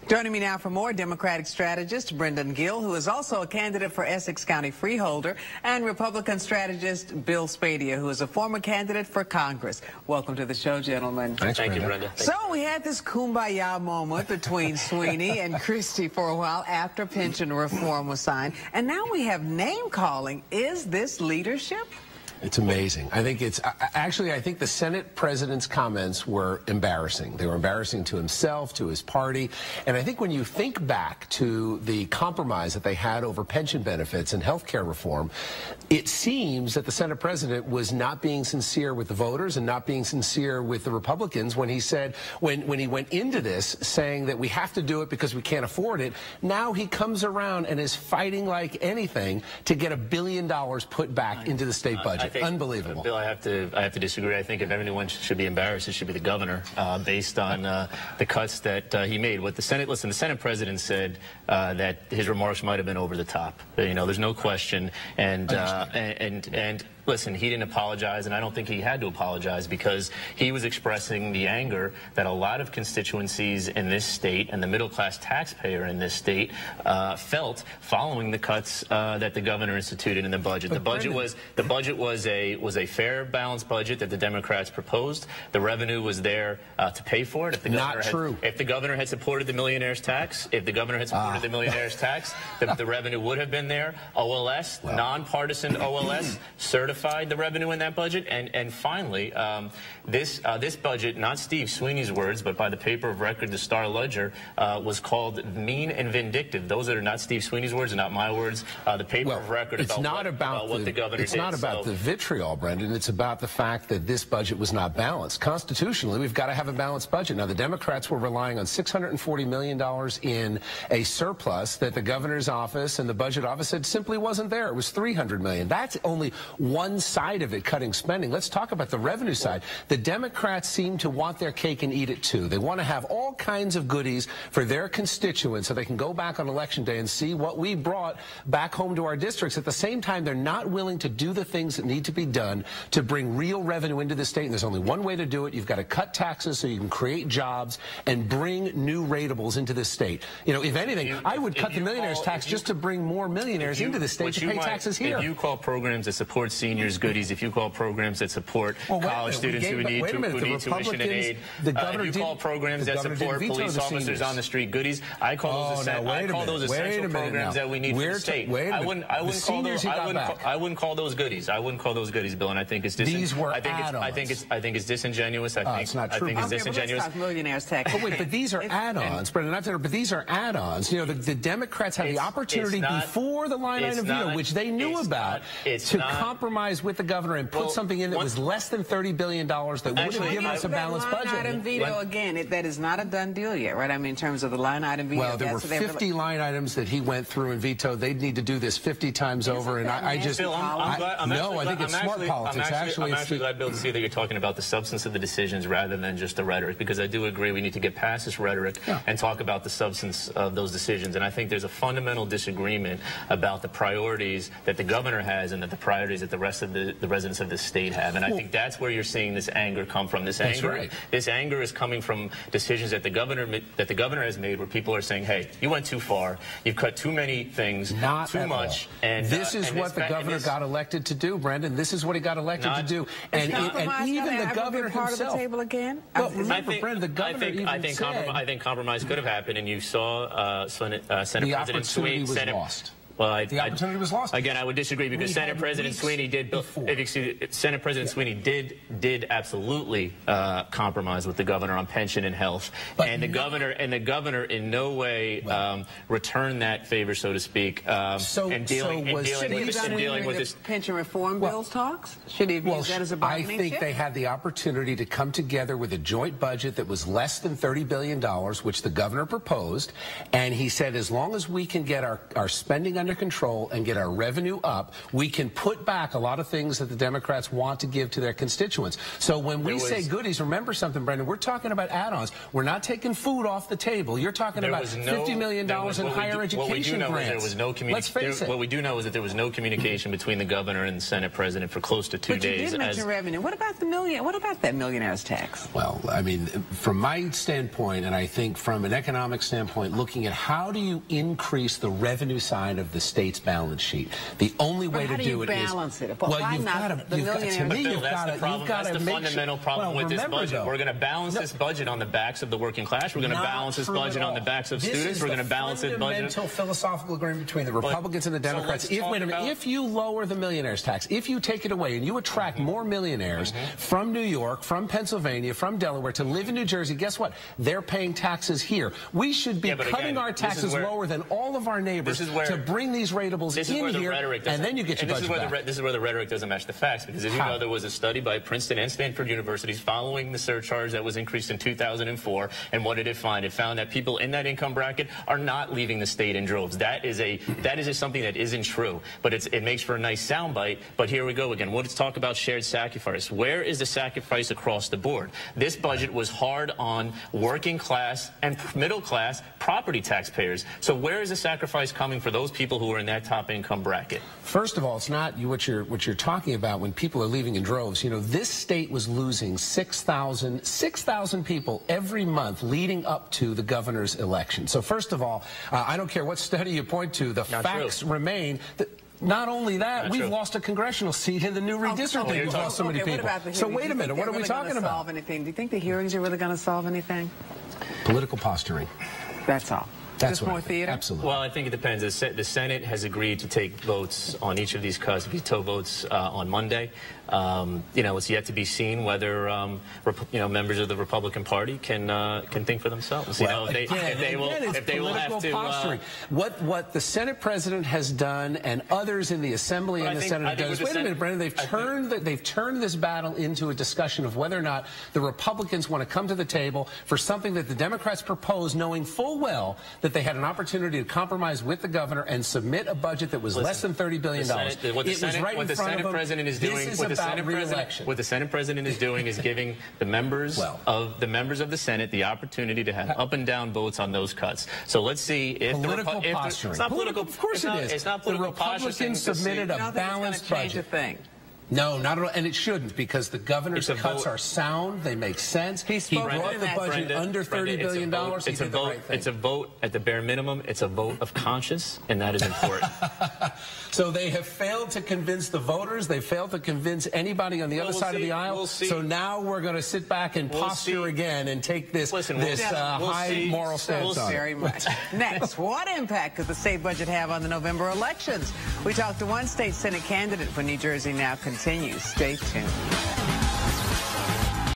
Joining me now for more, Democratic strategist Brendan Gill, who is also a candidate for Essex County Freeholder, and Republican strategist Bill Spadia, who is a former candidate for Congress. Welcome to the show, gentlemen. Thank you, Brenda. So we had this kumbaya moment between Sweeney and Christie for a while after pension reform was signed, and now we have name-calling. Is this leadership? It's amazing. I think it's actually, I think the Senate president's comments were embarrassing. They were embarrassing to himself, to his party. And I think when you think back to the compromise that they had over pension benefits and health care reform, it seems that the Senate president was not being sincere with the voters and not being sincere with the Republicans when he said, when he went into this saying that we have to do it because we can't afford it. Now he comes around and is fighting like anything to get $1 billion put back into the state budget. Unbelievable. Bill, I have to disagree. I think if anyone should be embarrassed, it should be the governor, based on the cuts that he made. What the Senate president said that his remarks might have been over the top. You know, there's no question. And listen, he didn't apologize, and I don't think he had to apologize because he was expressing the anger that a lot of constituencies in this state and the middle-class taxpayer in this state felt following the cuts that the governor instituted in the budget. The budget was a fair, balanced budget that the Democrats proposed. The revenue was there to pay for it. If the governor had supported the millionaire's tax, the revenue would have been there. OLS, nonpartisan OLS, certified the revenue in that budget. And finally, this budget, not Steve Sweeney's words, but by the paper of record, the Star Ledger, was called mean and vindictive. Those are not Steve Sweeney's words and not my words. The paper of record about what the governor did. It's not about the vitriol, Brendan. It's about the fact that this budget was not balanced. Constitutionally, we've got to have a balanced budget. Now, the Democrats were relying on $640 million in a surplus that the governor's office and the budget office said simply wasn't there. It was $300 million. That's only one side of it, cutting spending. Let's talk about the revenue side. The Democrats seem to want their cake and eat it too. They want to have all kinds of goodies for their constituents so they can go back on Election Day and see what we brought back home to our districts. At the same time, they're not willing to do the things that need to be done to bring real revenue into the state. And there's only one way to do it. You've got to cut taxes so you can create jobs and bring new ratables into this state. You know, if anything, I would cut the millionaire's tax just to bring more millionaires into the state to pay taxes here. If you call programs that support seniors goodies, if you call programs that support college students who need tuition and aid, if you call programs that support police officers on the street goodies, I call those essential programs that we need for the state. I wouldn't call those goodies. I wouldn't call those goodies, Bill, and I think it's I think it's disingenuous. It's not true. I think it's disingenuous. Let's talk millionaires tax. But wait, but these are add-ons, Brendan. But these are add-ons. You know, the Democrats had the opportunity before the line item veto, which they knew about, to compromise with the governor and put something in that was less than $30 billion that would have given us a balanced budget. Line item veto again. That is not a done deal yet, right? I mean, in terms of the line item veto. Well, there were 50 line items that he went through and vetoed. They'd need to do this 50 times over, and I just I think it's smart politics. I'm actually glad, Bill, to see that you're talking about the substance of the decisions rather than just the rhetoric, because I do agree we need to get past this rhetoric and talk about the substance of those decisions. And I think there's a fundamental disagreement about the priorities that the governor has and that the priorities that the rest of the residents of the state have. And I think that's where you're seeing this anger come from. This anger is coming from decisions that the governor has made, where people are saying, "Hey, you went too far. You've cut too many things, too much." And this is what the governor got elected to do, Brendan. This is what he got elected to do. And even the governor part himself. Of the table again? Well, remember, Brendan, the governor I think compromise could have happened, and you saw Senate President Sweeney. Well, the opportunity was lost. Again, I would disagree, because Senate President Sweeney did. Senate President Sweeney did absolutely compromise with the governor on pension and health, and the governor in no way returned that favor, so to speak. And dealing with this pension reform bills talks. Should he have used that as a bargaining chip? I think they had the opportunity to come together with a joint budget that was less than $30 billion, which the governor proposed, and he said, as long as we can get our spending under under control and get our revenue up, we can put back a lot of things that the Democrats want to give to their constituents. So when we say goodies, remember something, Brendan, we're talking about add-ons. We're not taking food off the table. You're talking about $50 million in higher education grants. Let's face it. What we do know is that there was no communication between the governor and the Senate president for close to 2 days. But you did mention revenue. What about that millionaire's tax? Well, I mean, from my standpoint, and I think from an economic standpoint, looking at how do you increase the revenue side of the state's balance sheet, the only way to do it is... How do you balance it? Well, you've got to... That's the fundamental problem with this budget. We're going to balance this budget on the backs of the working class. We're going to balance this budget on the backs of students. We're going to balance this budget... This is the fundamental philosophical agreement between the Republicans and the Democrats. If you lower the millionaire's tax, if you take it away and you attract more millionaires from New York, from Pennsylvania, from Delaware to live in New Jersey, guess what? They're paying taxes here. We should be cutting our taxes lower than all of our neighbors to bring these rateables in here, and then you get your budget back. This is where the rhetoric doesn't match the facts, because as you know, there was a study by Princeton and Stanford universities following the surcharge that was increased in 2004, and what did it find? It found that people in that income bracket are not leaving the state in droves. That is just something that isn't true, but it makes for a nice soundbite. But here we go again. Let's talk about shared sacrifice. Where is the sacrifice across the board? This budget was hard on working class and middle class property taxpayers. So where is the sacrifice coming for those people who are in that top income bracket? First of all, it's not what you're talking about when people are leaving in droves. You know, this state was losing 6,000 people every month leading up to the governor's election. So first of all, I don't care what study you point to, the facts remain that. Not only that, we've lost a congressional seat in the new redistricting. We've lost so many people. So wait a minute, what are we talking about? Do you think the hearings are really going to solve anything? Political posturing. That's all. That's more theater? Absolutely. Well, I think it depends. The Senate has agreed to take votes on each of these cuts, veto votes on Monday. You know, it's yet to be seen whether members of the Republican Party can think for themselves. Well, you know, if they will have to. Posturing. What the Senate president has done, and others in the Assembly and the Senate have done is, wait a minute, Brendan, they've turned this battle into a discussion of whether or not the Republicans want to come to the table for something that the Democrats propose, knowing full well that they had an opportunity to compromise with the governor and submit a budget that was less than $30 billion. What the Senate president is doing is giving the members of the Senate the opportunity to have up and down votes on those cuts. So let's see if political posturing. It's not political. Of course it is. It's not political. The Republicans submitted a balanced budget. No, not at all, and it shouldn't, because the governor's cuts are sound. They make sense. He brought the budget under $30 billion. He did the right thing. It's a vote at the bare minimum. It's a vote of conscience, and that is important. So they have failed to convince the voters. They failed to convince anybody on the other side of the aisle. So now we're going to sit back and posture again and take this high moral stance on it. Very much. Next, what impact could the state budget have on the November elections? We talked to one state Senate candidate for New Jersey Now. Continues. Stay tuned.